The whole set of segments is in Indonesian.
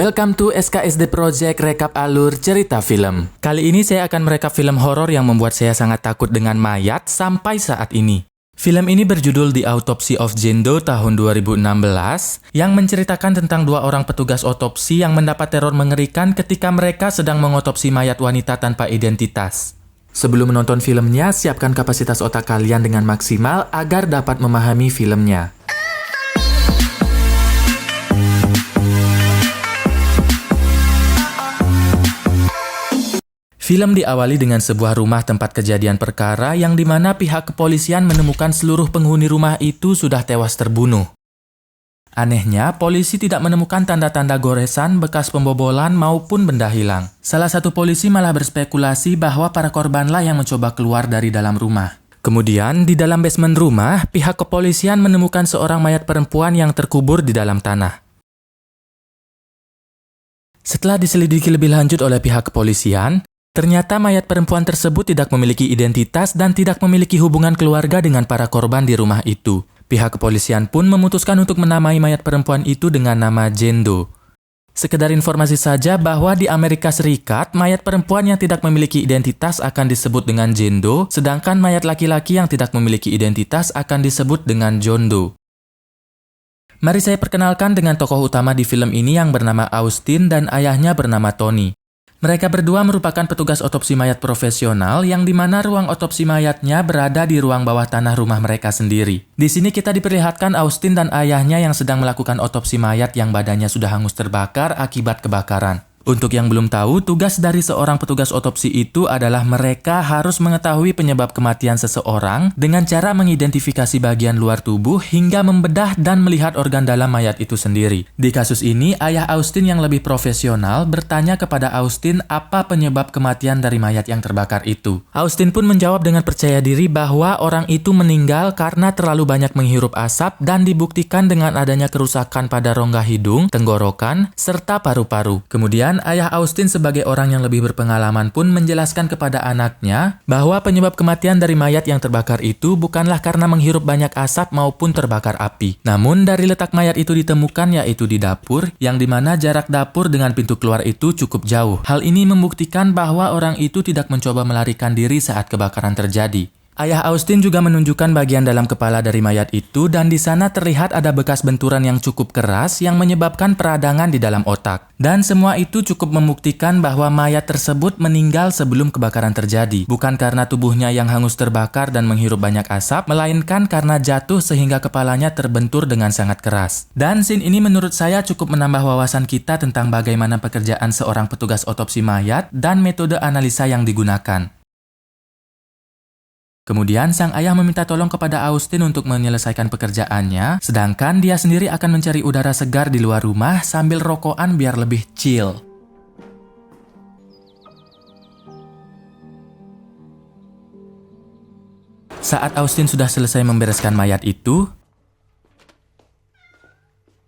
Welcome to SKSD Project Rekap Alur Cerita Film. Kali ini saya akan merekap film horor yang membuat saya sangat takut dengan mayat sampai saat ini. Film ini berjudul The Autopsy of Jane Doe tahun 2016 yang menceritakan tentang dua orang petugas otopsi yang mendapat teror mengerikan ketika mereka sedang mengotopsi mayat wanita tanpa identitas. Sebelum menonton filmnya, siapkan kapasitas otak kalian dengan maksimal agar dapat memahami filmnya. Film diawali dengan sebuah rumah tempat kejadian perkara yang dimana pihak kepolisian menemukan seluruh penghuni rumah itu sudah tewas terbunuh. Anehnya, polisi tidak menemukan tanda-tanda goresan, bekas pembobolan, maupun benda hilang. Salah satu polisi malah berspekulasi bahwa para korbanlah yang mencoba keluar dari dalam rumah. Kemudian, di dalam basement rumah, pihak kepolisian menemukan seorang mayat perempuan yang terkubur di dalam tanah. Setelah diselidiki lebih lanjut oleh pihak kepolisian, ternyata mayat perempuan tersebut tidak memiliki identitas dan tidak memiliki hubungan keluarga dengan para korban di rumah itu. Pihak kepolisian pun memutuskan untuk menamai mayat perempuan itu dengan nama Jane Doe. Sekedar informasi saja bahwa di Amerika Serikat, mayat perempuan yang tidak memiliki identitas akan disebut dengan Jane Doe, sedangkan mayat laki-laki yang tidak memiliki identitas akan disebut dengan John Doe. Mari saya perkenalkan dengan tokoh utama di film ini yang bernama Austin dan ayahnya bernama Tony. Mereka berdua merupakan petugas otopsi mayat profesional yang dimana ruang otopsi mayatnya berada di ruang bawah tanah rumah mereka sendiri. Di sini kita diperlihatkan Austin dan ayahnya yang sedang melakukan otopsi mayat yang badannya sudah hangus terbakar akibat kebakaran. Untuk yang belum tahu, tugas dari seorang petugas otopsi itu adalah mereka harus mengetahui penyebab kematian seseorang dengan cara mengidentifikasi bagian luar tubuh hingga membedah dan melihat organ dalam mayat itu sendiri. Di kasus ini, ayah Austin yang lebih profesional bertanya kepada Austin apa penyebab kematian dari mayat yang terbakar itu. Austin pun menjawab dengan percaya diri bahwa orang itu meninggal karena terlalu banyak menghirup asap dan dibuktikan dengan adanya kerusakan pada rongga hidung, tenggorokan, serta paru-paru. Kemudian, ayah Austin sebagai orang yang lebih berpengalaman pun menjelaskan kepada anaknya bahwa penyebab kematian dari mayat yang terbakar itu bukanlah karena menghirup banyak asap maupun terbakar api. Namun dari letak mayat itu ditemukan yaitu di dapur, yang dimana jarak dapur dengan pintu keluar itu cukup jauh. Hal ini membuktikan bahwa orang itu tidak mencoba melarikan diri saat kebakaran terjadi. Ayah Austin juga menunjukkan bagian dalam kepala dari mayat itu dan di sana terlihat ada bekas benturan yang cukup keras yang menyebabkan peradangan di dalam otak. Dan semua itu cukup membuktikan bahwa mayat tersebut meninggal sebelum kebakaran terjadi. Bukan karena tubuhnya yang hangus terbakar dan menghirup banyak asap, melainkan karena jatuh sehingga kepalanya terbentur dengan sangat keras. Dan scene ini menurut saya cukup menambah wawasan kita tentang bagaimana pekerjaan seorang petugas otopsi mayat dan metode analisa yang digunakan. Kemudian sang ayah meminta tolong kepada Austin untuk menyelesaikan pekerjaannya, sedangkan dia sendiri akan mencari udara segar di luar rumah sambil rokokan biar lebih chill. Saat Austin sudah selesai membereskan mayat itu,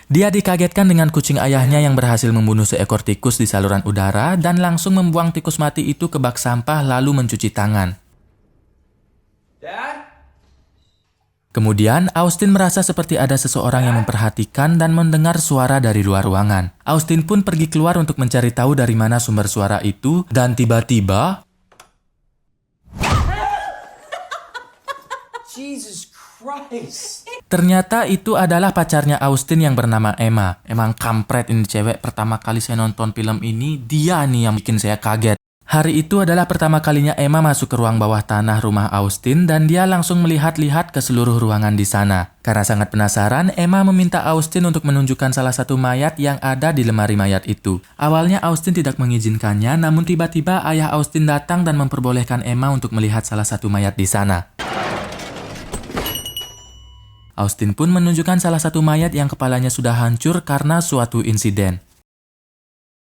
dia dikagetkan dengan kucing ayahnya yang berhasil membunuh seekor tikus di saluran udara dan langsung membuang tikus mati itu ke bak sampah lalu mencuci tangan. Dad? Kemudian, Austin merasa seperti ada seseorang yang memperhatikan dan mendengar suara dari luar ruangan. Austin pun pergi keluar untuk mencari tahu dari mana sumber suara itu, dan tiba-tiba Jesus Christ. ternyata itu adalah pacarnya Austin yang bernama Emma. Emang kampret ini cewek, pertama kali saya nonton film ini, dia nih yang bikin saya kaget. Hari itu adalah pertama kalinya Emma masuk ke ruang bawah tanah rumah Austin dan dia langsung melihat-lihat ke seluruh ruangan di sana. Karena sangat penasaran, Emma meminta Austin untuk menunjukkan salah satu mayat yang ada di lemari mayat itu. Awalnya Austin tidak mengizinkannya, namun tiba-tiba ayah Austin datang dan memperbolehkan Emma untuk melihat salah satu mayat di sana. Austin pun menunjukkan salah satu mayat yang kepalanya sudah hancur karena suatu insiden.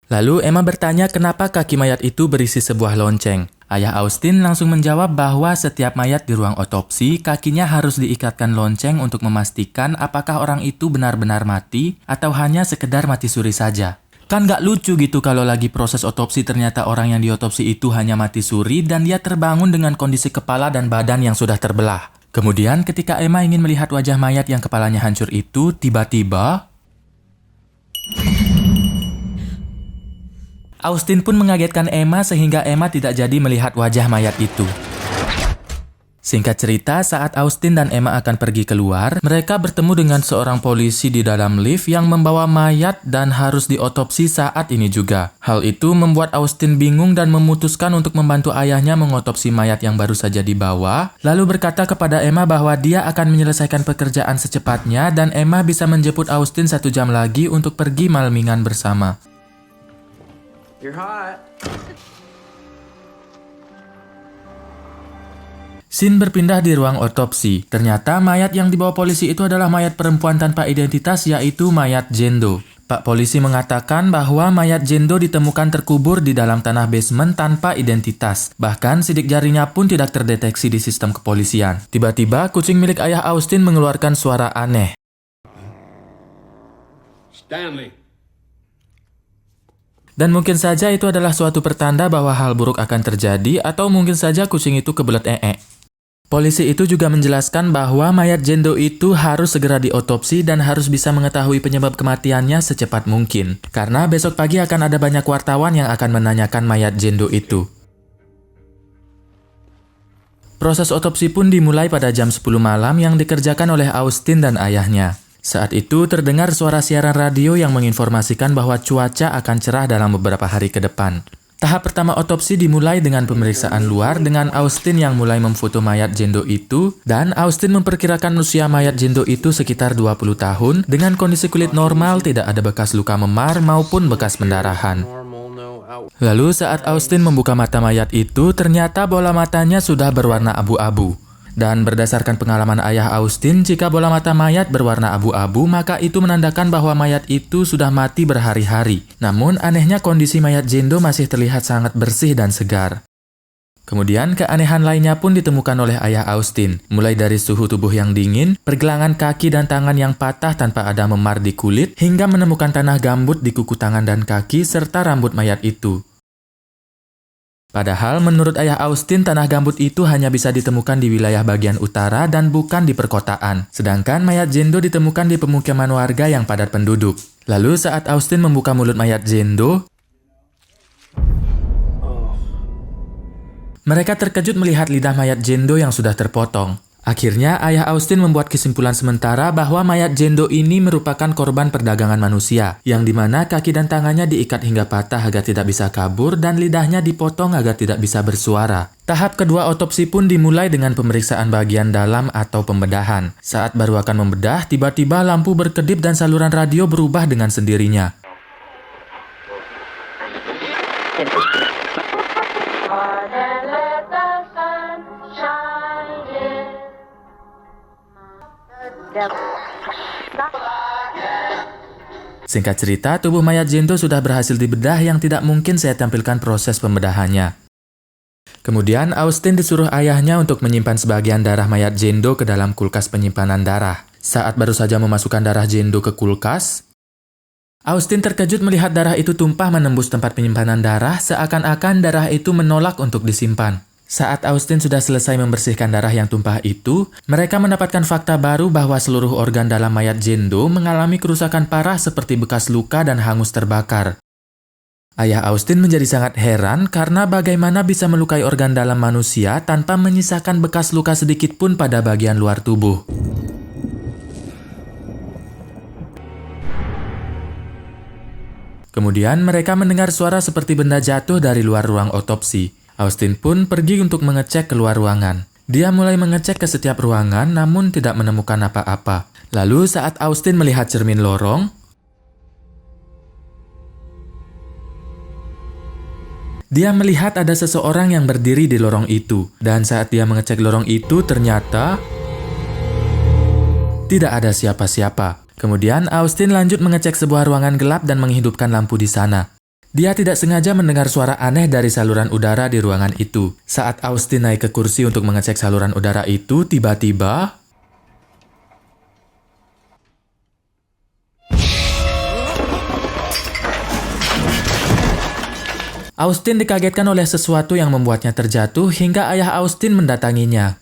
Lalu Emma bertanya kenapa kaki mayat itu berisi sebuah lonceng. Ayah Austin langsung menjawab bahwa setiap mayat di ruang otopsi, kakinya harus diikatkan lonceng untuk memastikan apakah orang itu benar-benar mati atau hanya sekedar mati suri saja. Kan gak lucu gitu kalau lagi proses otopsi ternyata orang yang diotopsi itu hanya mati suri dan dia terbangun dengan kondisi kepala dan badan yang sudah terbelah. Kemudian ketika Emma ingin melihat wajah mayat yang kepalanya hancur itu, tiba-tiba Austin pun mengagetkan Emma sehingga Emma tidak jadi melihat wajah mayat itu. Singkat cerita, saat Austin dan Emma akan pergi keluar, mereka bertemu dengan seorang polisi di dalam lift yang membawa mayat dan harus diotopsi saat ini juga. Hal itu membuat Austin bingung dan memutuskan untuk membantu ayahnya mengotopsi mayat yang baru saja dibawa, lalu berkata kepada Emma bahwa dia akan menyelesaikan pekerjaan secepatnya dan Emma bisa menjemput Austin 1 jam lagi untuk pergi malmingan bersama. You're hot. Scene berpindah di ruang otopsi. Ternyata mayat yang dibawa polisi itu adalah mayat perempuan tanpa identitas, yaitu mayat Jendo. Pak polisi mengatakan bahwa mayat Jendo ditemukan terkubur di dalam tanah basement tanpa identitas. Bahkan sidik jarinya pun tidak terdeteksi di sistem kepolisian. Tiba-tiba kucing milik ayah Austin mengeluarkan suara aneh. Stanley. Dan mungkin saja itu adalah suatu pertanda bahwa hal buruk akan terjadi, atau mungkin saja kucing itu kebelet Polisi itu juga menjelaskan bahwa mayat Jendo itu harus segera diotopsi dan harus bisa mengetahui penyebab kematiannya secepat mungkin. Karena besok pagi akan ada banyak wartawan yang akan menanyakan mayat Jendo itu. Proses otopsi pun dimulai pada jam 10 malam yang dikerjakan oleh Austin dan ayahnya. Saat itu terdengar suara siaran radio yang menginformasikan bahwa cuaca akan cerah dalam beberapa hari ke depan. Tahap pertama otopsi dimulai dengan pemeriksaan luar dengan Austin yang mulai memfoto mayat Jendo itu, dan Austin memperkirakan usia mayat Jendo itu sekitar 20 tahun dengan kondisi kulit normal, tidak ada bekas luka memar maupun bekas pendarahan. Lalu saat Austin membuka mata mayat itu, ternyata bola matanya sudah berwarna abu-abu. Dan berdasarkan pengalaman ayah Austin, jika bola mata mayat berwarna abu-abu, maka itu menandakan bahwa mayat itu sudah mati berhari-hari. Namun, anehnya kondisi mayat Jendo masih terlihat sangat bersih dan segar. Kemudian, keanehan lainnya pun ditemukan oleh ayah Austin, mulai dari suhu tubuh yang dingin, pergelangan kaki dan tangan yang patah tanpa ada memar di kulit, hingga menemukan tanah gambut di kuku tangan dan kaki, serta rambut mayat itu. Padahal menurut ayah Austin, tanah gambut itu hanya bisa ditemukan di wilayah bagian utara dan bukan di perkotaan. Sedangkan mayat Jendo ditemukan di pemukiman warga yang padat penduduk. Lalu saat Austin membuka mulut mayat Jendo, mereka terkejut melihat lidah mayat Jendo yang sudah terpotong. Akhirnya, ayah Austin membuat kesimpulan sementara bahwa mayat Jendo ini merupakan korban perdagangan manusia, yang dimana kaki dan tangannya diikat hingga patah agar tidak bisa kabur dan lidahnya dipotong agar tidak bisa bersuara. Tahap kedua otopsi pun dimulai dengan pemeriksaan bagian dalam atau pembedahan. Saat baru akan membedah, tiba-tiba lampu berkedip dan saluran radio berubah dengan sendirinya. Singkat cerita, tubuh mayat Jendo sudah berhasil dibedah yang tidak mungkin saya tampilkan proses pembedahannya. Kemudian, Austin disuruh ayahnya untuk menyimpan sebagian darah mayat Jendo ke dalam kulkas penyimpanan darah. Saat baru saja memasukkan darah Jendo ke kulkas, Austin terkejut melihat darah itu tumpah menembus tempat penyimpanan darah, seakan-akan darah itu menolak untuk disimpan. Saat Austin sudah selesai membersihkan darah yang tumpah itu, mereka mendapatkan fakta baru bahwa seluruh organ dalam mayat Jendo mengalami kerusakan parah seperti bekas luka dan hangus terbakar. Ayah Austin menjadi sangat heran karena bagaimana bisa melukai organ dalam manusia tanpa menyisakan bekas luka sedikit pun pada bagian luar tubuh. Kemudian mereka mendengar suara seperti benda jatuh dari luar ruang otopsi. Austin pun pergi untuk mengecek keluar ruangan. Dia mulai mengecek ke setiap ruangan namun tidak menemukan apa-apa. Lalu saat Austin melihat cermin lorong, dia melihat ada seseorang yang berdiri di lorong itu. Dan saat dia mengecek lorong itu, ternyata tidak ada siapa-siapa. Kemudian Austin lanjut mengecek sebuah ruangan gelap dan menghidupkan lampu di sana. Dia tidak sengaja mendengar suara aneh dari saluran udara di ruangan itu. Saat Austin naik ke kursi untuk mengecek saluran udara itu, tiba-tiba Austin dikagetkan oleh sesuatu yang membuatnya terjatuh hingga ayah Austin mendatanginya.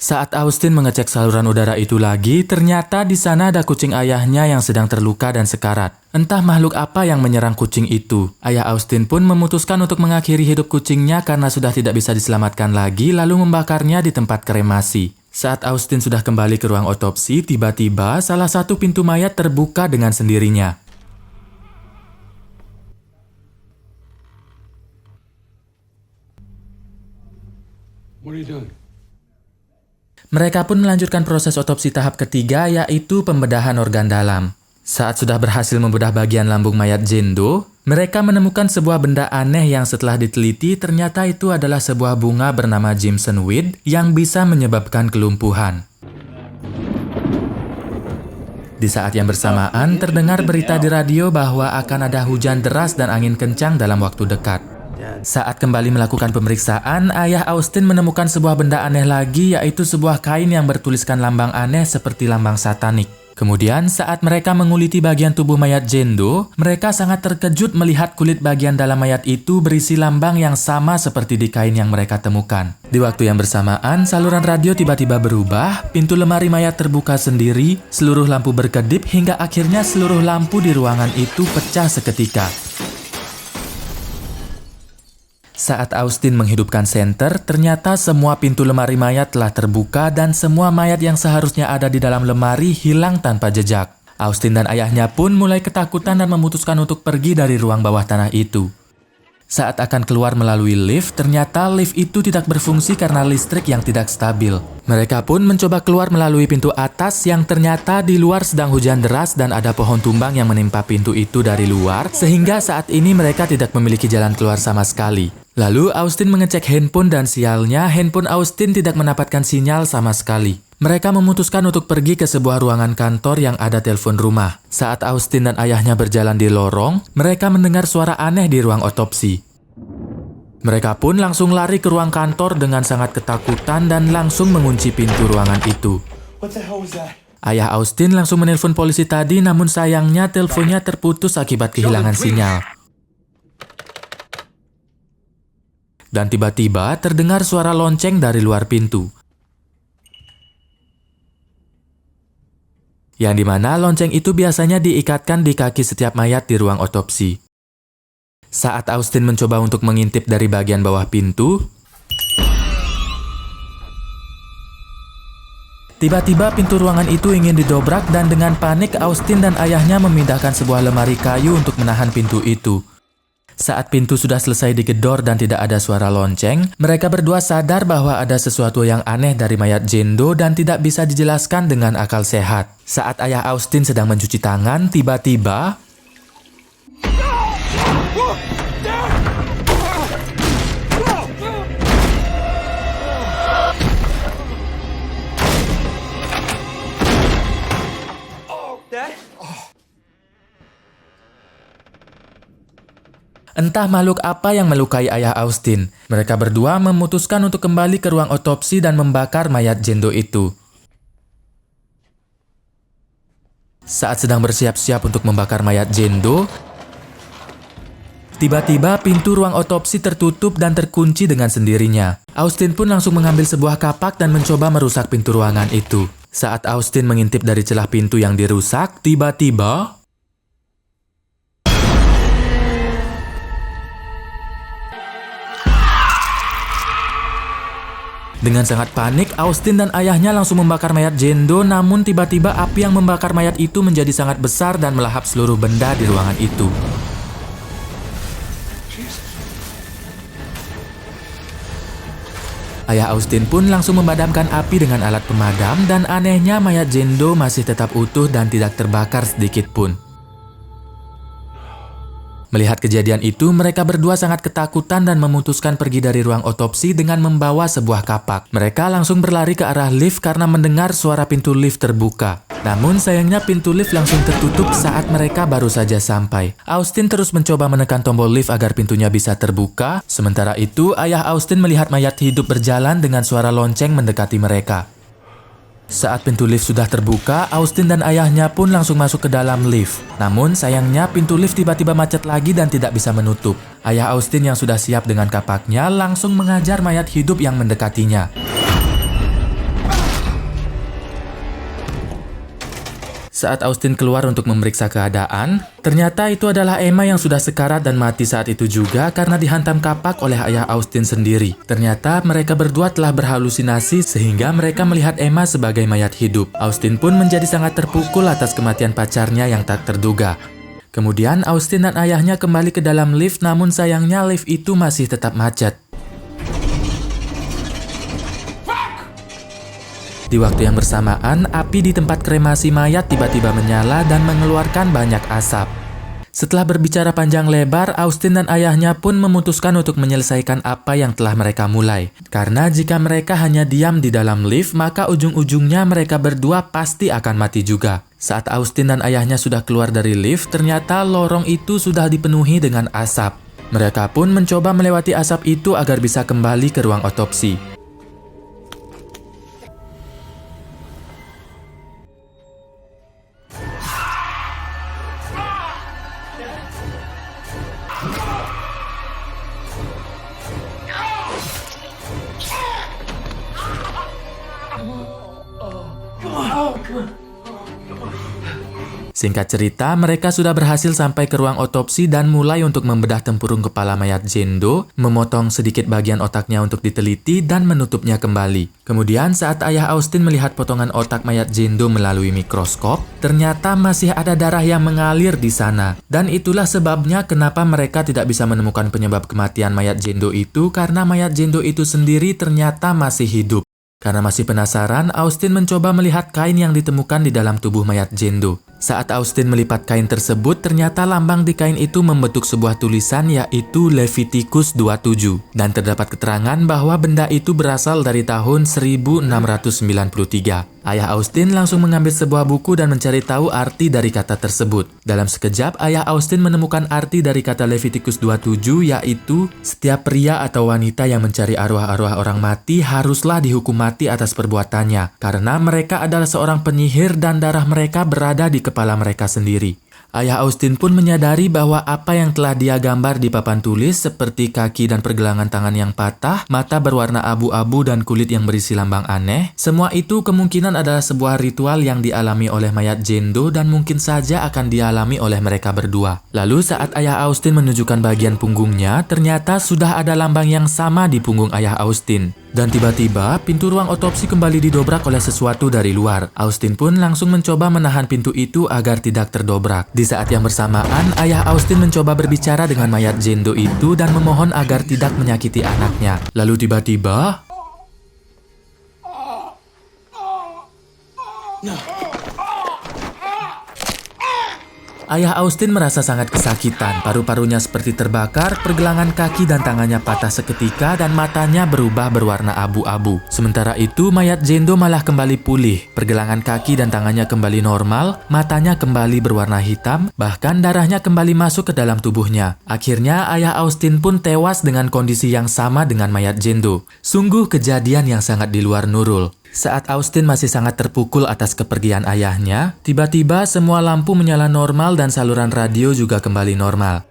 Saat Austin mengecek saluran udara itu lagi, ternyata di sana ada kucing ayahnya yang sedang terluka dan sekarat. Entah makhluk apa yang menyerang kucing itu. Ayah Austin pun memutuskan untuk mengakhiri hidup kucingnya karena sudah tidak bisa diselamatkan lagi, lalu membakarnya di tempat kremasi. Saat Austin sudah kembali ke ruang otopsi, tiba-tiba salah satu pintu mayat terbuka dengan sendirinya. What are you doing? Mereka pun melanjutkan proses otopsi tahap ketiga, yaitu pembedahan organ dalam. Saat sudah berhasil membedah bagian lambung mayat Jendo, mereka menemukan sebuah benda aneh yang setelah diteliti ternyata itu adalah sebuah bunga bernama Jimson Weed yang bisa menyebabkan kelumpuhan. Di saat yang bersamaan, terdengar berita di radio bahwa akan ada hujan deras dan angin kencang dalam waktu dekat. Saat kembali melakukan pemeriksaan, ayah Austin menemukan sebuah benda aneh lagi, yaitu sebuah kain yang bertuliskan lambang aneh seperti lambang satanik. Kemudian, saat mereka menguliti bagian tubuh mayat Jendo, mereka sangat terkejut melihat kulit bagian dalam mayat itu berisi lambang yang sama seperti di kain yang mereka temukan. Di waktu yang bersamaan, saluran radio tiba-tiba berubah, pintu lemari mayat terbuka sendiri, seluruh lampu berkedip hingga akhirnya seluruh lampu di ruangan itu pecah seketika. Saat Austin menghidupkan senter, ternyata semua pintu lemari mayat telah terbuka dan semua mayat yang seharusnya ada di dalam lemari hilang tanpa jejak. Austin dan ayahnya pun mulai ketakutan dan memutuskan untuk pergi dari ruang bawah tanah itu. Saat akan keluar melalui lift, ternyata lift itu tidak berfungsi karena listrik yang tidak stabil. Mereka pun mencoba keluar melalui pintu atas yang ternyata di luar sedang hujan deras dan ada pohon tumbang yang menimpa pintu itu dari luar, sehingga saat ini mereka tidak memiliki jalan keluar sama sekali. Lalu Austin mengecek handphone dan sialnya, handphone Austin tidak mendapatkan sinyal sama sekali. Mereka memutuskan untuk pergi ke sebuah ruangan kantor yang ada telepon rumah. Saat Austin dan ayahnya berjalan di lorong, mereka mendengar suara aneh di ruang otopsi. Mereka pun langsung lari ke ruang kantor dengan sangat ketakutan dan langsung mengunci pintu ruangan itu. What the hell was that? Ayah Austin langsung menelpon polisi tadi, namun sayangnya teleponnya terputus akibat kehilangan sinyal. Dan tiba-tiba terdengar suara lonceng dari luar pintu. Yang dimana lonceng itu biasanya diikatkan di kaki setiap mayat di ruang otopsi. Saat Austin mencoba untuk mengintip dari bagian bawah pintu, tiba-tiba pintu ruangan itu ingin didobrak dan dengan panik Austin dan ayahnya memindahkan sebuah lemari kayu untuk menahan pintu itu. Saat pintu sudah selesai digedor dan tidak ada suara lonceng, mereka berdua sadar bahwa ada sesuatu yang aneh dari mayat Jendo dan tidak bisa dijelaskan dengan akal sehat. Saat ayah Austin sedang mencuci tangan, tiba-tiba entah makhluk apa yang melukai ayah Austin. Mereka berdua memutuskan untuk kembali ke ruang otopsi dan membakar mayat Jendo itu. Saat sedang bersiap-siap untuk membakar mayat Jendo, tiba-tiba pintu ruang otopsi tertutup dan terkunci dengan sendirinya. Austin pun langsung mengambil sebuah kapak dan mencoba merusak pintu ruangan itu. Saat Austin mengintip dari celah pintu yang dirusak, tiba-tiba dengan sangat panik, Austin dan ayahnya langsung membakar mayat Jendo, namun tiba-tiba api yang membakar mayat itu menjadi sangat besar dan melahap seluruh benda di ruangan itu. Ayah Austin pun langsung memadamkan api dengan alat pemadam dan anehnya mayat Jendo masih tetap utuh dan tidak terbakar sedikit pun. Melihat kejadian itu, mereka berdua sangat ketakutan dan memutuskan pergi dari ruang otopsi dengan membawa sebuah kapak. Mereka langsung berlari ke arah lift karena mendengar suara pintu lift terbuka. Namun sayangnya pintu lift langsung tertutup saat mereka baru saja sampai. Austin terus mencoba menekan tombol lift agar pintunya bisa terbuka. Sementara itu, ayah Austin melihat mayat hidup berjalan dengan suara lonceng mendekati mereka. Saat pintu lift sudah terbuka, Austin dan ayahnya pun langsung masuk ke dalam lift. Namun sayangnya pintu lift tiba-tiba macet lagi dan tidak bisa menutup. Ayah Austin yang sudah siap dengan kapaknya langsung mengajar mayat hidup yang mendekatinya. Saat Austin keluar untuk memeriksa keadaan, ternyata itu adalah Emma yang sudah sekarat dan mati saat itu juga karena dihantam kapak oleh ayah Austin sendiri. Ternyata mereka berdua telah berhalusinasi sehingga mereka melihat Emma sebagai mayat hidup. Austin pun menjadi sangat terpukul atas kematian pacarnya yang tak terduga. Kemudian Austin dan ayahnya kembali ke dalam lift, namun sayangnya lift itu masih tetap macet. Di waktu yang bersamaan, api di tempat kremasi mayat tiba-tiba menyala dan mengeluarkan banyak asap. Setelah berbicara panjang lebar, Austin dan ayahnya pun memutuskan untuk menyelesaikan apa yang telah mereka mulai. Karena jika mereka hanya diam di dalam lift, maka ujung-ujungnya mereka berdua pasti akan mati juga. Saat Austin dan ayahnya sudah keluar dari lift, ternyata lorong itu sudah dipenuhi dengan asap. Mereka pun mencoba melewati asap itu agar bisa kembali ke ruang otopsi. Singkat cerita, mereka sudah berhasil sampai ke ruang otopsi dan mulai untuk membedah tempurung kepala mayat Jane Doe, memotong sedikit bagian otaknya untuk diteliti dan menutupnya kembali. Kemudian saat ayah Austin melihat potongan otak mayat Jane Doe melalui mikroskop, ternyata masih ada darah yang mengalir di sana. Dan itulah sebabnya kenapa mereka tidak bisa menemukan penyebab kematian mayat Jane Doe itu, karena mayat Jane Doe itu sendiri ternyata masih hidup. Karena masih penasaran, Austin mencoba melihat kain yang ditemukan di dalam tubuh mayat Jane Doe. Saat Austin melipat kain tersebut, ternyata lambang di kain itu membentuk sebuah tulisan yaitu Leviticus 27. Dan terdapat keterangan bahwa benda itu berasal dari tahun 1693. Ayah Austin langsung mengambil sebuah buku dan mencari tahu arti dari kata tersebut. Dalam sekejap, ayah Austin menemukan arti dari kata Leviticus 27 yaitu setiap pria atau wanita yang mencari arwah-arwah orang mati haruslah dihukum mati atas perbuatannya. Karena mereka adalah seorang penyihir dan darah mereka berada di kepala mereka sendiri. Ayah Austin pun menyadari bahwa apa yang telah dia gambar di papan tulis seperti kaki dan pergelangan tangan yang patah, mata berwarna abu-abu dan kulit yang berisi lambang aneh, semua itu kemungkinan adalah sebuah ritual yang dialami oleh mayat Jane Doe dan mungkin saja akan dialami oleh mereka berdua. Lalu saat ayah Austin menunjukkan bagian punggungnya, ternyata sudah ada lambang yang sama di punggung ayah Austin. Dan tiba-tiba, pintu ruang otopsi kembali didobrak oleh sesuatu dari luar. Austin pun langsung mencoba menahan pintu itu agar tidak terdobrak. Di saat yang bersamaan, ayah Austin mencoba berbicara dengan mayat Jane Doe itu dan memohon agar tidak menyakiti anaknya. Lalu tiba-tiba... Ayah Austin merasa sangat kesakitan, paru-parunya seperti terbakar, pergelangan kaki dan tangannya patah seketika dan matanya berubah berwarna abu-abu. Sementara itu, mayat Jane Doe malah kembali pulih, pergelangan kaki dan tangannya kembali normal, matanya kembali berwarna hitam, bahkan darahnya kembali masuk ke dalam tubuhnya. Akhirnya, ayah Austin pun tewas dengan kondisi yang sama dengan mayat Jane Doe. Sungguh kejadian yang sangat di luar nurul. Saat Austin masih sangat terpukul atas kepergian ayahnya, tiba-tiba semua lampu menyala normal dan saluran radio juga kembali normal.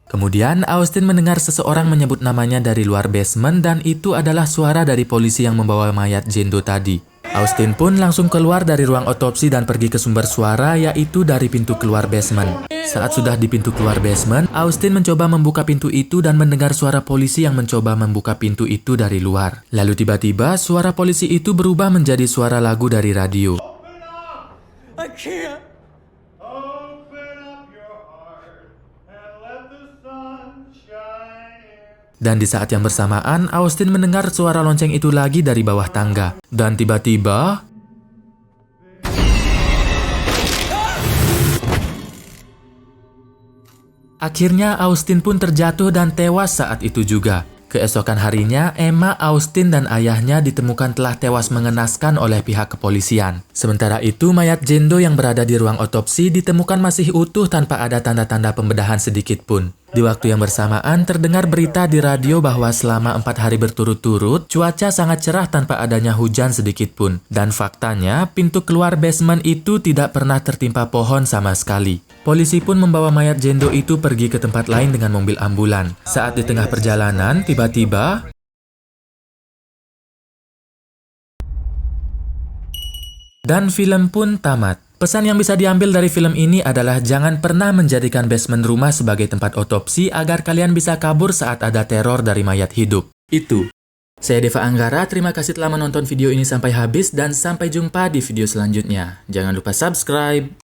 Kemudian Austin mendengar seseorang menyebut namanya dari luar basement dan itu adalah suara dari polisi yang membawa mayat Jane Doe tadi. Austin pun langsung keluar dari ruang otopsi dan pergi ke sumber suara yaitu dari pintu keluar basement. Saat sudah di pintu keluar basement, Austin mencoba membuka pintu itu dan mendengar suara polisi yang mencoba membuka pintu itu dari luar. Lalu tiba-tiba suara polisi itu berubah menjadi suara lagu dari radio. I can't. Dan di saat yang bersamaan, Austin mendengar suara lonceng itu lagi dari bawah tangga. Dan tiba-tiba... Akhirnya Austin pun terjatuh dan tewas saat itu juga. Keesokan harinya, Emma, Austin, dan ayahnya ditemukan telah tewas mengenaskan oleh pihak kepolisian. Sementara itu, mayat Jane Doe yang berada di ruang otopsi ditemukan masih utuh tanpa ada tanda-tanda pembedahan sedikit pun. Di waktu yang bersamaan, terdengar berita di radio bahwa selama 4 hari berturut-turut, cuaca sangat cerah tanpa adanya hujan sedikit pun. Dan faktanya, pintu keluar basement itu tidak pernah tertimpa pohon sama sekali. Polisi pun membawa mayat Jane Doe itu pergi ke tempat lain dengan mobil ambulan. Saat di tengah perjalanan, tiba-tiba... Dan film pun tamat. Pesan yang bisa diambil dari film ini adalah jangan pernah menjadikan basement rumah sebagai tempat otopsi agar kalian bisa kabur saat ada teror dari mayat hidup. Itu. Saya Deva Anggara, terima kasih telah menonton video ini sampai habis dan sampai jumpa di video selanjutnya. Jangan lupa subscribe.